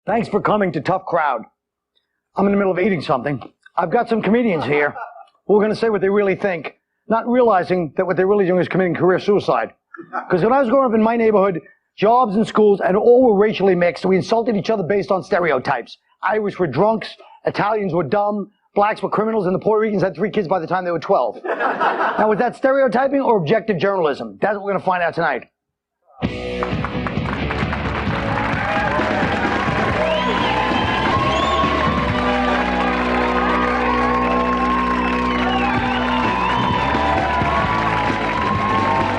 Thanks for coming to Tough Crowd. I'm in the middle of eating something. I've got some comedians here who are going to say what they really think, not realizing that what they're really doing is committing career suicide. Because when I was growing up in my neighborhood, jobs and schools, and all were racially mixed. We insulted each other based on stereotypes. Irish were drunks, Italians were dumb, blacks were criminals, and the Puerto Ricans had 3 kids by the time they were 12. Now, was that stereotyping or objective journalism? That's what we're going to find out tonight.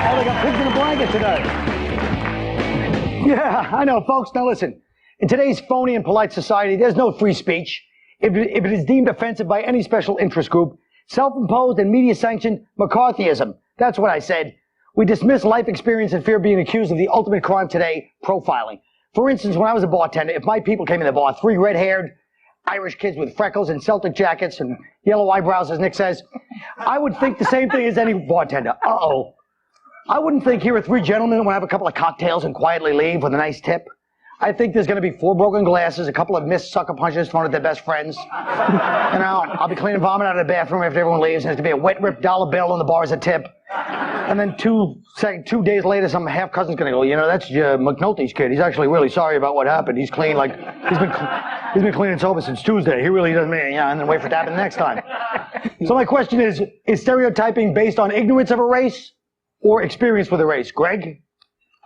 Oh, they got pigs in a blanket today. Yeah, I know, folks. Now listen, in today's phony and polite society, there's no free speech. If it is deemed offensive by any special interest group, self-imposed and media-sanctioned McCarthyism. That's what I said. We dismiss life experience and fear being accused of the ultimate crime today, profiling. For instance, when I was a bartender, if my people came in the bar, 3 red-haired Irish kids with freckles and Celtic jackets and yellow eyebrows, as Nick says, I would think the same thing as any bartender. Uh-oh. I wouldn't think here are 3 gentlemen who want to have a couple of cocktails and quietly leave with a nice tip. I think there's going to be 4 broken glasses, a couple of missed sucker punches thrown at their best friends. I'll be cleaning vomit out of the bathroom after everyone leaves, and there's going to be a wet, ripped dollar bill on the bar as a tip. And then 2 days later, some half-cousin's going to go, that's McNulty's kid. He's actually really sorry about what happened. He's clean, he's been cleaning sober since Tuesday. He really doesn't mean, and then wait for it to happen next time. So my question is stereotyping based on ignorance of a race or experience with a race? Greg?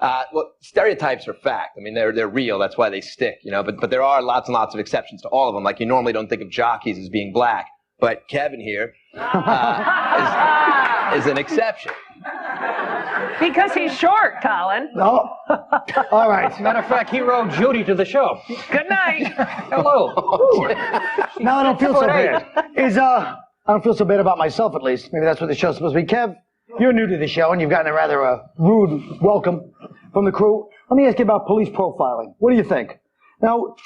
Well, stereotypes are fact. I mean, they're real. That's why they stick, But there are lots and lots of exceptions to all of them. Like, you normally don't think of jockeys as being black, but Kevin here is an exception. Because he's short, Colin. No. All right. Matter of fact, he rode Judy to the show. Good night. Hello. Now I don't feel so bad. I don't feel so bad about myself, at least. Maybe that's what the show's supposed to be. Kev, you're new to the show, and you've gotten a rather rude welcome from the crew. Let me ask you about police profiling. What do you think? Now,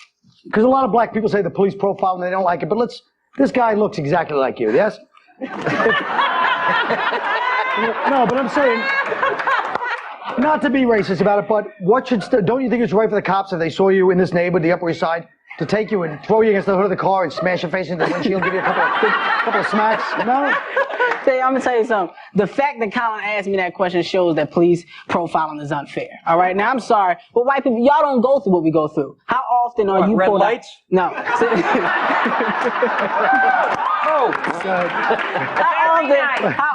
because a lot of black people say the police profile and they don't like it, but this guy looks exactly like you, yes? No, but I'm saying, not to be racist about it, but don't you think it's right for the cops if they saw you in this neighborhood, the Upper East Side, to take you and throw you against the hood of the car and smash your face into the windshield, give you a couple of smacks? No? I'm going to tell you something. The fact that Colin asked me that question shows that police profiling is unfair. All right? Now, I'm sorry, but white people, y'all don't go through what we go through. How often are you red pulled lights? No. How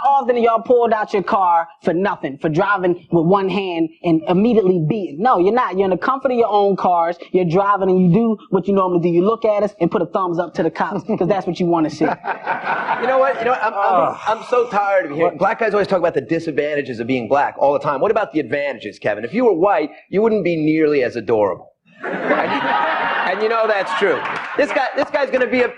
often are y'all pulled out your car for nothing, for driving with one hand and immediately beaten? No, you're not. You're in the comfort of your own cars. You're driving and you do what you normally do. You look at us and put a thumbs up to the cops because that's what you want to see. You know what? I'm so tired of hearing. Black guys always talk about the disadvantages of being black all the time. What about the advantages, Kevin? If you were white, you wouldn't be nearly as adorable. And you know that's true. This guy's gonna be a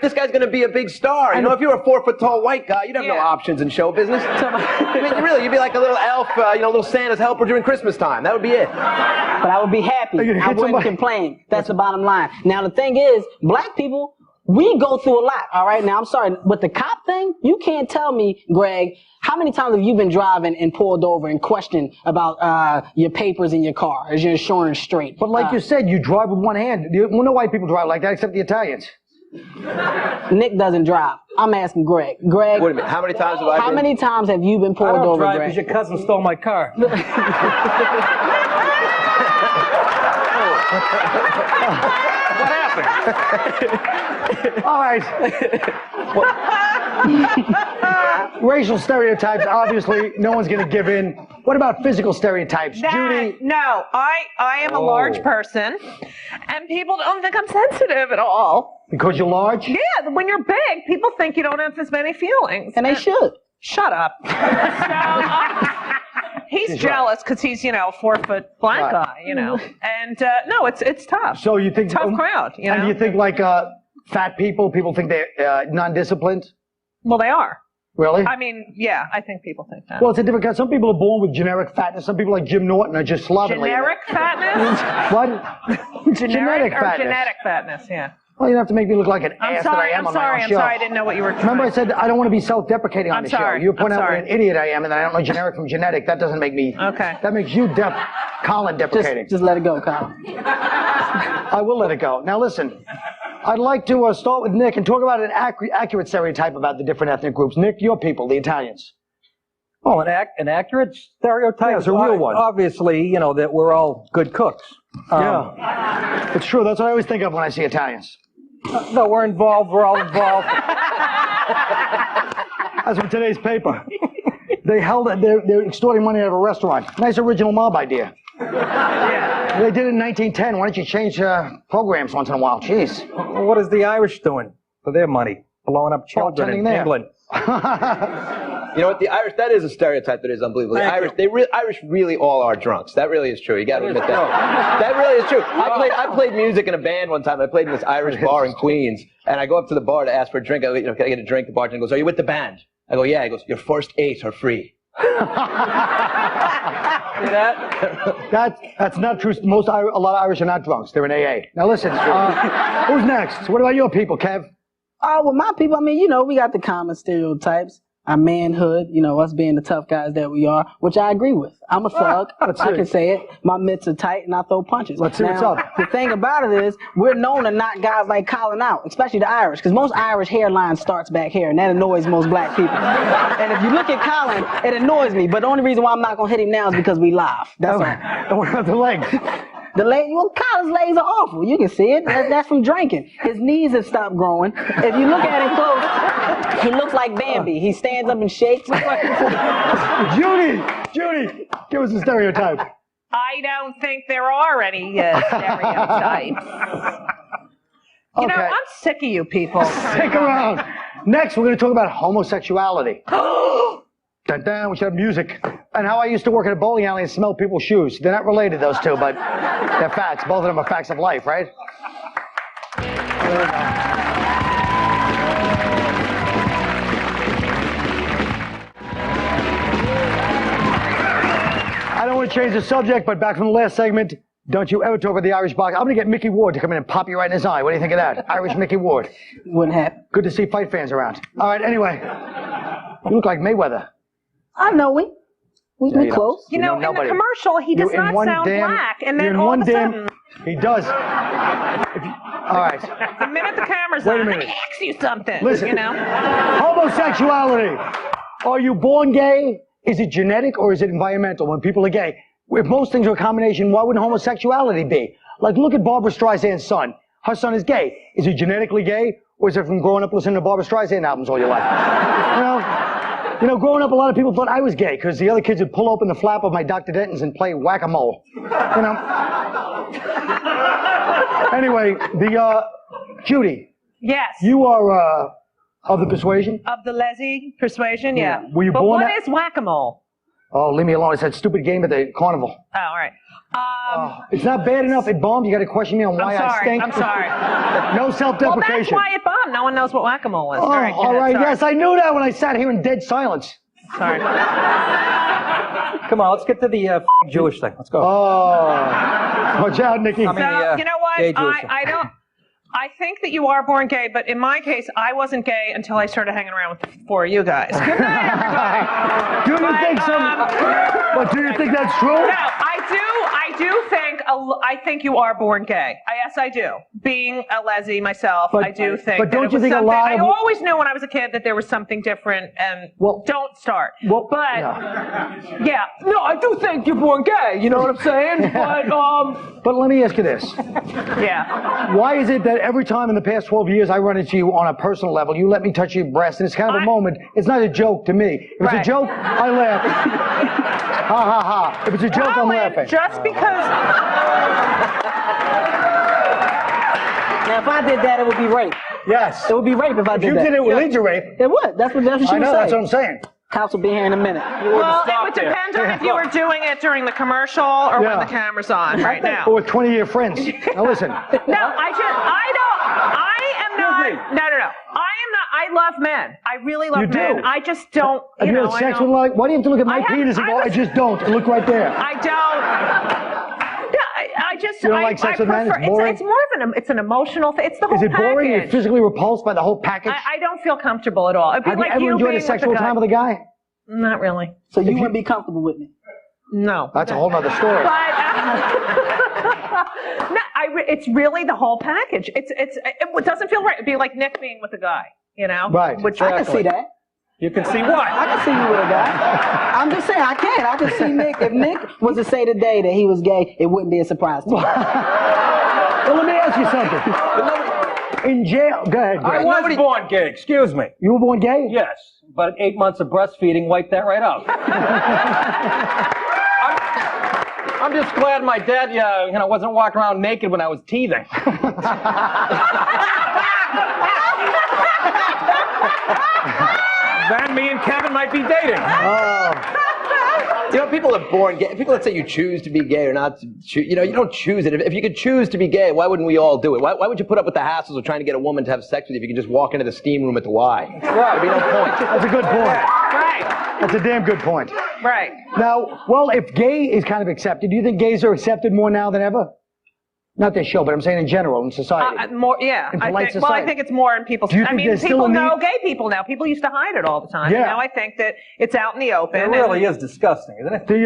big star. If you were a 4-foot tall white guy, you'd have no options in show business. I mean, really, you'd be like a little elf, little Santa's helper during Christmas time. That would be it. But I would be happy. I wouldn't complain. That's the bottom line. Now the thing is, black people, we go through a lot, all right? Now, I'm sorry, with the cop thing, you can't tell me, Greg, how many times have you been driving and pulled over and questioned about your papers in your car? Is your insurance straight? But like you said, you drive with one hand. No white people drive like that except the Italians. Nick doesn't drive. I'm asking Greg. Greg, wait a minute. How many times have I been? How many times have you been pulled over, Greg? I don't drive because your cousin stole my car. What happened? All right. Racial stereotypes, obviously, no one's going to give in. What about physical stereotypes? Judy? No, I am a large person, and people don't think I'm sensitive at all. Because you're large? Yeah, when you're big, people think you don't have as many feelings. And they should. Shut up. He's jealous because he's, 4-foot black guy, And no, it's tough. So you think tough crowd, And do you think fat people think they're non-disciplined? Well, they are. Really? I mean, yeah, I think people think that. Well, it's a different kind. Some people are born with generic fatness. Some people like Jim Norton are just slovenly. Generic fatness? What? Generic or fatness. genetic fatness, yeah. Well, you don't have to make me look like an ass that I am on my own show. I'm sorry, I didn't know what you were trying. Remember I said I don't want to be self-deprecating on the show. You point out what an idiot I am and then I don't know generic from genetic. That doesn't make me... Okay. That makes you Colin deprecating. Just let it go, Colin. I will let it go. Now listen, I'd like to start with Nick and talk about an accurate stereotype about the different ethnic groups. Nick, your people, the Italians. Oh, an accurate stereotype? Yeah, it's a real one. Obviously, you know, that we're all good cooks. Yeah. It's true. That's what I always think of when I see Italians. No, we're involved. We're all involved. That's from today's paper. They're extorting money out of a restaurant. Nice original mob idea. Yeah. They did it in 1910. Why don't you change programs once in a while? Jeez. Well, what is the Irish doing for their money? Blowing up children in England. You know what? The Irish, that is a stereotype that is unbelievable. The Irish really all are drunks. That really is true. You got to admit that. That really is true. I played music in a band one time. I played in this Irish bar in Queens, and I go up to the bar to ask for a drink. I go, can I get a drink? The bartender goes, are you with the band? I go, yeah. He goes, your first 8 are free. See that? That's not true. A lot of Irish are not drunks. They're in AA. Now listen, who's next? What about your people, Kev? Well, my people, I mean, you know, we got the common stereotypes. Our manhood, you know, us being the tough guys that we are, which I agree with. I'm a thug. I can say it. My mitts are tight and I throw punches. Let's see what's up. The thing about it is, we're known to knock guys like Colin out, especially the Irish, because most Irish hairline starts back here, and that annoys most black people. And if you look at Colin, it annoys me, but the only reason why I'm not going to hit him now is because we laugh. That's all. And what about the legs? Well, Colin's legs are awful. You can see it. That's from drinking. His knees have stopped growing. If you look at him close, he looks like Bambi. He stands up and shakes. Judy, give us a stereotype. I don't think there are any stereotypes. You know, I'm sick of you people. Stick around. Next, we're going to talk about homosexuality. Dun, dun, we should have music. And how I used to work at a bowling alley and smell people's shoes. They're not related, those two, but they're facts. Both of them are facts of life, right? I don't want to change the subject, but back from the last segment, don't you ever talk about the Irish box. I'm going to get Mickey Ward to come in and pop you right in his eye. What do you think of that? Irish Mickey Ward. Wouldn't happen. Good to see fight fans around. All right, anyway. You look like Mayweather. I know we close. You know, in the commercial, he does not sound black, and then all of a sudden... He does. All right. The minute the camera's on, let me ask you something. Listen, you know? Homosexuality. Are you born gay? Is it genetic or is it environmental when people are gay? If most things are a combination, why wouldn't homosexuality be? Like, look at Barbra Streisand's son. Her son is gay. Is he genetically gay, or is it from growing up listening to Barbra Streisand albums all your life? You know, growing up, a lot of people thought I was gay because the other kids would pull open the flap of my Dr. Denton's and play whack-a-mole. You know? Anyway, Judy. Yes. You are of the persuasion? Of the Leslie persuasion, yeah. Were you but born what is whack-a-mole? Oh, leave me alone. It's that stupid game at the carnival. Oh, all right. It's not bad enough it bombed. You got to question me on why I stink. I'm sorry. No self-deprecation. Well, that's why it bombed. No one knows what whack-a-mole is. Oh, all right. Yes, I knew that when I sat here in dead silence. Sorry. Come on, let's get to the Jewish thing. Let's go. Oh, watch out, Nikki. You know what? I think that you are born gay, but in my case, I wasn't gay until I started hanging around with the four of you guys. Good night, everybody. Do you think that's true? No, I think you are born gay. Yes, I do. Being a leslie myself, I do think. But don't you think a lot of... I always knew when I was a kid that there was something different, and don't start. No, I do think you're born gay. You know what I'm saying? But let me ask you this. Yeah. Why is it that every time in the past 12 years I run into you on a personal level, you let me touch your breast, and it's kind of a moment. It's not a joke to me. If it's a joke, I laugh. Ha ha ha. If it's a joke, I'm laughing. Just because... Now, if I did that, it would be rape. Yes. It would be rape if I did that. If you did it, it would lead to rape. It would. That's what she was saying. I know, that's what I'm saying. Cops will be here in a minute. Well, it would depend on if you were doing it during the commercial or when the camera's on right now. Or with 20-year friends. Now listen. No, I love men. I really love men. I just don't, Have you had sex with why do you have to look at my penis and go, I just don't, and look right there? I don't. You don't like sex with men? It's boring? It's more of it's an emotional thing. It's the whole package. Is it boring? You're physically repulsed by the whole package? I don't feel comfortable at all. It'd be Have you ever enjoyed a sexual time with a guy? Not really. So you wouldn't be comfortable with me? No. That's a whole nother story. But, It's really the whole package. It doesn't feel right. It'd be like Nick being with a guy, you know? Right. Which I can see that. You can see what? I can see you with a guy. I'm just saying, I can see Nick. If Nick was to say today that he was gay, it wouldn't be a surprise to me. Well, let me ask you something. In jail, go ahead. I was born gay, excuse me. You were born gay? Yes, but 8 months of breastfeeding wiped that right out. I'm just glad my dad, wasn't walking around naked when I was teething. Then me and Kevin might be dating. You know, people are born gay. People that say you choose to be gay or not, you don't choose it. If you could choose to be gay, why wouldn't we all do it? Why would you put up with the hassles of trying to get a woman to have sex with you if you could just walk into the steam room at the Y? There'd be no point. That's a good point. Right. That's a damn good point. Right. Now, well, if gay is kind of accepted, do you think gays are accepted more now than ever? Not this show, but I'm saying in general, in society. More, yeah. In polite society. Well, I think it's more in people's... Do you think there's people still a know need- gay people now. People used to hide it all the time. Yeah. Now I think that it's out in the open. It really is disgusting, isn't it? Do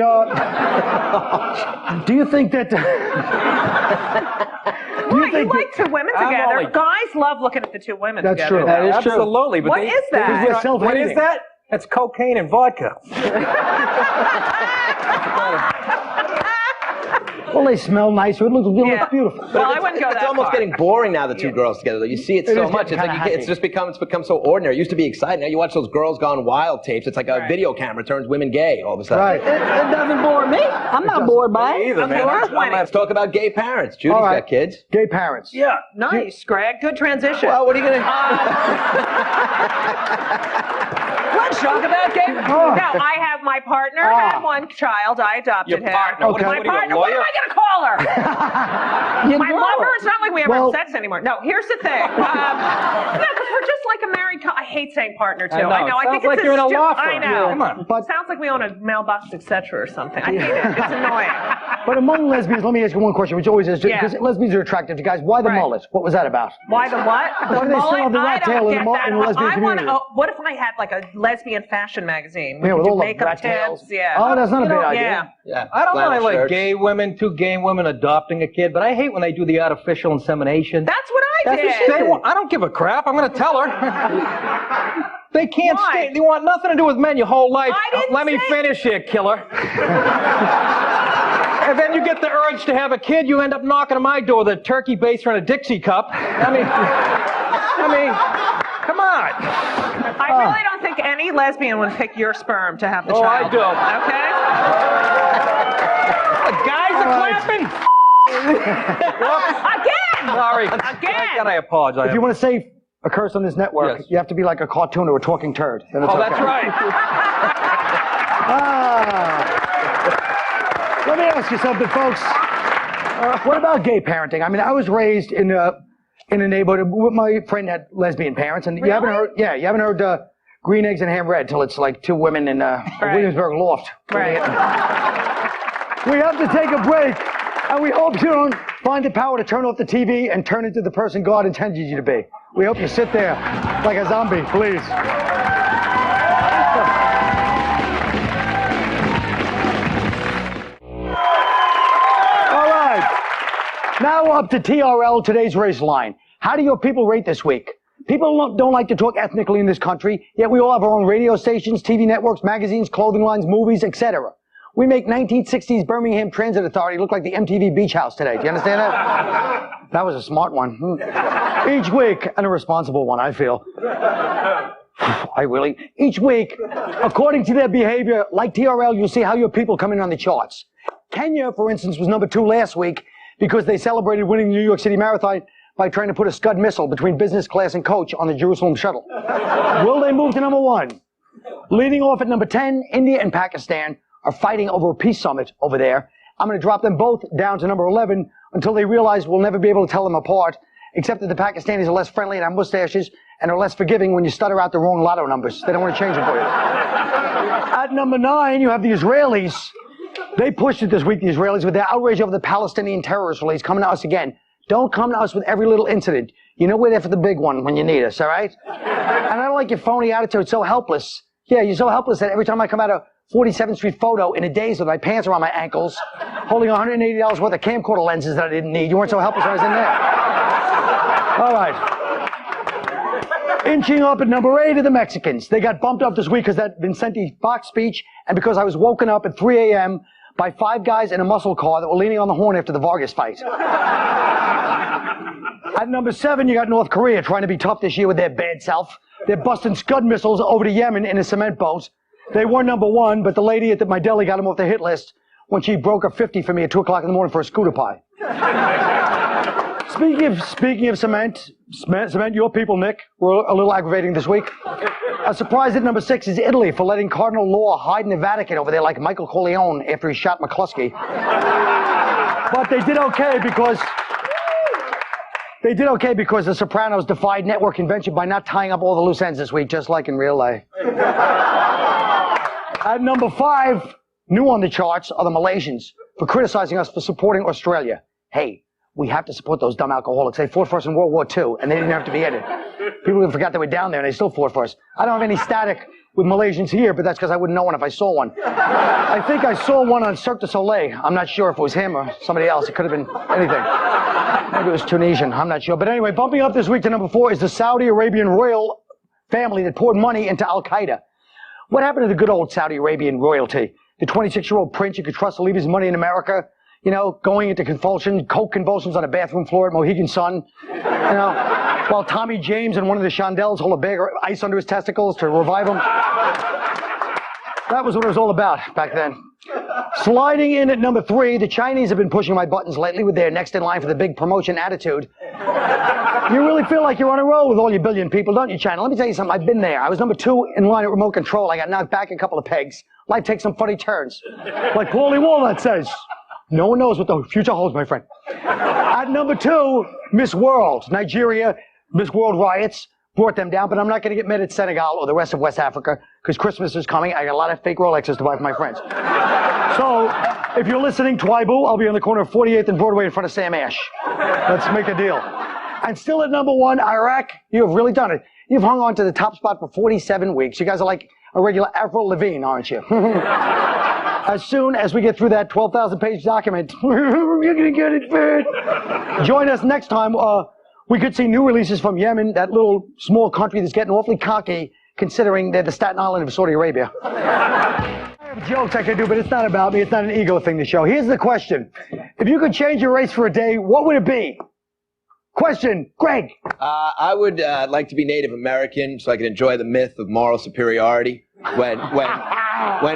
you think that... You like two women together. Guys love looking at the two women That's together. true. That is true. Absolutely. But What is that? We're self-hating. What is that? That's cocaine and vodka. Well, they smell nicer. It looks beautiful. Well, I wouldn't go that It's almost far. getting boring now, the two girls together. Though. You see it so is much. getting It's like kinda it's just become so ordinary. It used to be exciting. Now you watch those Girls Gone Wild tapes. It's like a video camera turns women gay all of a sudden. Right. It doesn't bore me. I'm not bored by it. Either, Okay, man. we're 20. Let's talk about gay parents. Judy's All right. got kids. Gay parents. Yeah. Nice, Greg. Good transition. Well, what are you going to... Let's talk about gay. Oh. No, I have my partner had one child. I adopted Your him. partner? Okay. My What are you, a partner. What am lawyer? I going to call her? My lover. It's not like we ever Well- have sex anymore. No, here's the thing. No, because we're just like a married couple. I hate saying partner too. I know. I think Sounds like it's you're in a law I firm. know. Come on. But- Sounds like we own a mailbox, etc. or something. I hate it. It's annoying. But among lesbians, let me ask you one question, which always is, Yeah. because lesbians are attractive to guys. Why the Right. mullet? What was that about? Why the what? Why do they still have the rat tail in the get that. in the lesbian community? What if I had like a lesbian fashion magazine? We Yeah, could with do all the makeup rat tails. tips. Yeah. Oh, that's not a bad Yeah. idea. Yeah. I don't Flannel mind like shirts. gay women, two gay women adopting a kid, but I hate when they do the artificial insemination. That's what I did. I don't give a crap. I'm going to tell her. They can't Why? stay. They want nothing to do with men your whole life. I didn't Let me say- finish here, killer. And then you get the urge to have a kid. You end up knocking on my door with a turkey baster and a Dixie cup. I mean, come on. I really don't think any lesbian would pick your sperm to have the Oh, I child. do. Okay? The guys are clapping. Again! Sorry. Again! I apologize. If you want to say a curse on this network, Yes. you have to be like a cartoon or a talking turd. Then it's Oh, okay. that's right. Let me ask you something, folks. What about gay parenting? I mean, I was raised in a neighborhood where my friend had lesbian parents, and you haven't heard, you haven't heard Green Eggs and Ham Red till it's like two women in a Williamsburg loft. Right. We have to take a break, and we hope you don't find the power to turn off the TV and turn into the person God intended you to be. We hope you sit there like a zombie, please. All right. Now up to TRL, today's race line. How do your people rate this week? People don't like to talk ethnically in this country, yet we all have our own radio stations, TV networks, magazines, clothing lines, movies, etc. We make 1960s Birmingham Transit Authority look like the MTV Beach House today. Do you understand that? That was a smart one. Each week, and a responsible one, I feel. Each week, according to their behavior, like TRL, you'll see how your people come in on the charts. Kenya, for instance, was number 2 last week because they celebrated winning the New York City Marathon by trying to put a Scud missile between business class and coach on the Jerusalem shuttle. Will they move to number 1? Leading off at number 10, India and Pakistan are fighting over a peace summit over there. I'm going to drop them both down to number 11 until they realize we'll never be able to tell them apart, except that the Pakistanis are less friendly and have mustaches and are less forgiving when you stutter out the wrong lotto numbers. They don't want to change them for you. At number 9, you have the Israelis. They pushed it this week, the Israelis, with their outrage over the Palestinian terrorist release coming to us again. Don't come to us with every little incident. You know we're there for the big one when you need us, all right? And I don't like your phony attitude, so helpless. Yeah, you're so helpless that every time I come out of 47th Street photo in a daze with my pants around my ankles, holding $180 worth of camcorder lenses that I didn't need. You weren't so helpless when I was in there. All right. Inching up at number 8 are the Mexicans. They got bumped up this week because that Vicente Fox speech and because I was woken up at 3 a.m. by 5 guys in a muscle car that were leaning on the horn after the Vargas fight. At number 7, you got North Korea trying to be tough this year with their bad self. They're busting Scud missiles over to Yemen in a cement boat. They were number 1, but the lady at my deli got them off the hit list when she broke a 50 for me at 2 o'clock in the morning for a scooter pie. Speaking of cement, your people, Nick, were a little aggravating this week. A surprise at number 6 is Italy for letting Cardinal Law hide in the Vatican over there like Michael Corleone after he shot McCluskey. But they did okay because The Sopranos defied network convention by not tying up all the loose ends this week, just like in real life. At number 5, new on the charts, are the Malaysians for criticizing us for supporting Australia. Hey, we have to support those dumb alcoholics. They fought for us in World War II, and they didn't have to be in it. People even forgot they were down there, and they still fought for us. I don't have any static with Malaysians here, but that's because I wouldn't know one if I saw one. I think I saw one on Cirque du Soleil. I'm not sure if it was him or somebody else. It could have been anything. Maybe it was Tunisian. I'm not sure. But anyway, bumping up this week to number 4 is the Saudi Arabian royal family that poured money into Al-Qaeda. What happened to the good old Saudi Arabian royalty? The 26-year-old prince you could trust to leave his money in America, you know, going into coke convulsions on a bathroom floor at Mohegan Sun, you know, while Tommy James and one of the Shondells hold a bag of ice under his testicles to revive him. That was what it was all about back then. Sliding in at number 3, the Chinese have been pushing my buttons lately with their next in line for the big promotion attitude. You really feel like you're on a roll with all your billion people, don't you, China? Let me tell you something. I've been there. I was number 2 in line at remote control. I got knocked back a couple of pegs. Life takes some funny turns. Like Paulie Walnut says, no one knows what the future holds, my friend. At number 2, Miss World. Nigeria, Miss World riots brought them down, but I'm not going to get mad at Senegal or the rest of West Africa because Christmas is coming. I got a lot of fake Rolexes to buy for my friends. So, if you're listening, Twibu, I'll be on the corner of 48th and Broadway in front of Sam Ash. Let's make a deal. And still at number 1, Iraq. You have really done it. You've hung on to the top spot for 47 weeks. You guys are like a regular Avril Lavigne, aren't you? As soon as we get through that 12,000-page document, you're going to get it, man. Join us next time. We could see new releases from Yemen, that little small country that's getting awfully cocky, considering they're the Staten Island of Saudi Arabia. I have jokes I could do, but it's not about me. It's not an ego thing to show. Here's the question. If you could change your race for a day, what would it be? Question, Greg. I would like to be Native American so I could enjoy the myth of moral superiority. When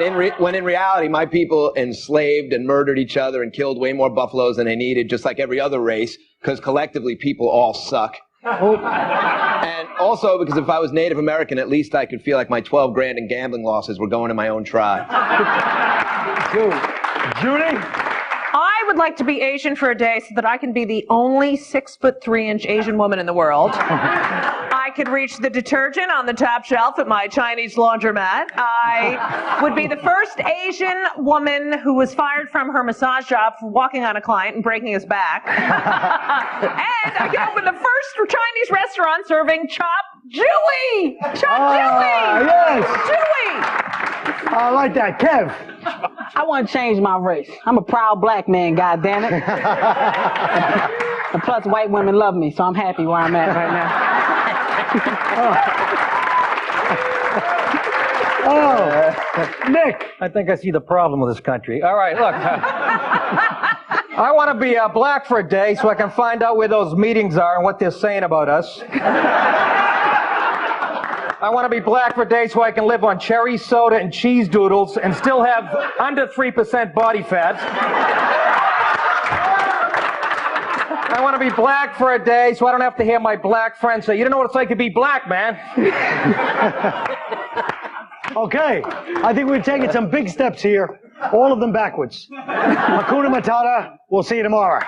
in reality, my people enslaved and murdered each other and killed way more buffaloes than they needed, just like every other race, because collectively people all suck. And also because if I was Native American, at least I could feel like my 12 grand in gambling losses were going to my own tribe. Judy? I would like to be Asian for a day so that I can be the only 6'3" Asian woman in the world. I could reach the detergent on the top shelf at my Chinese laundromat. I would be the first Asian woman who was fired from her massage job for walking on a client and breaking his back. And I could open the first Chinese restaurant serving chopped Jewy! Chopped Jewy! Yes! Jewy! I like that. Kev? I want to change my race. I'm a proud black man, goddammit. And plus, white women love me, so I'm happy where I'm at right now. Nick. I think I see the problem with this country. All right, look. I want to be black for a day so I can find out where those meetings are and what they're saying about us. I want to be black for a day so I can live on cherry soda and cheese doodles and still have under 3% body fat. I want to be black for a day so I don't have to hear my black friends say, you don't know what it's like to be black, man. Okay, I think we've taken some big steps here, all of them backwards. Hakuna Matata, we'll see you tomorrow.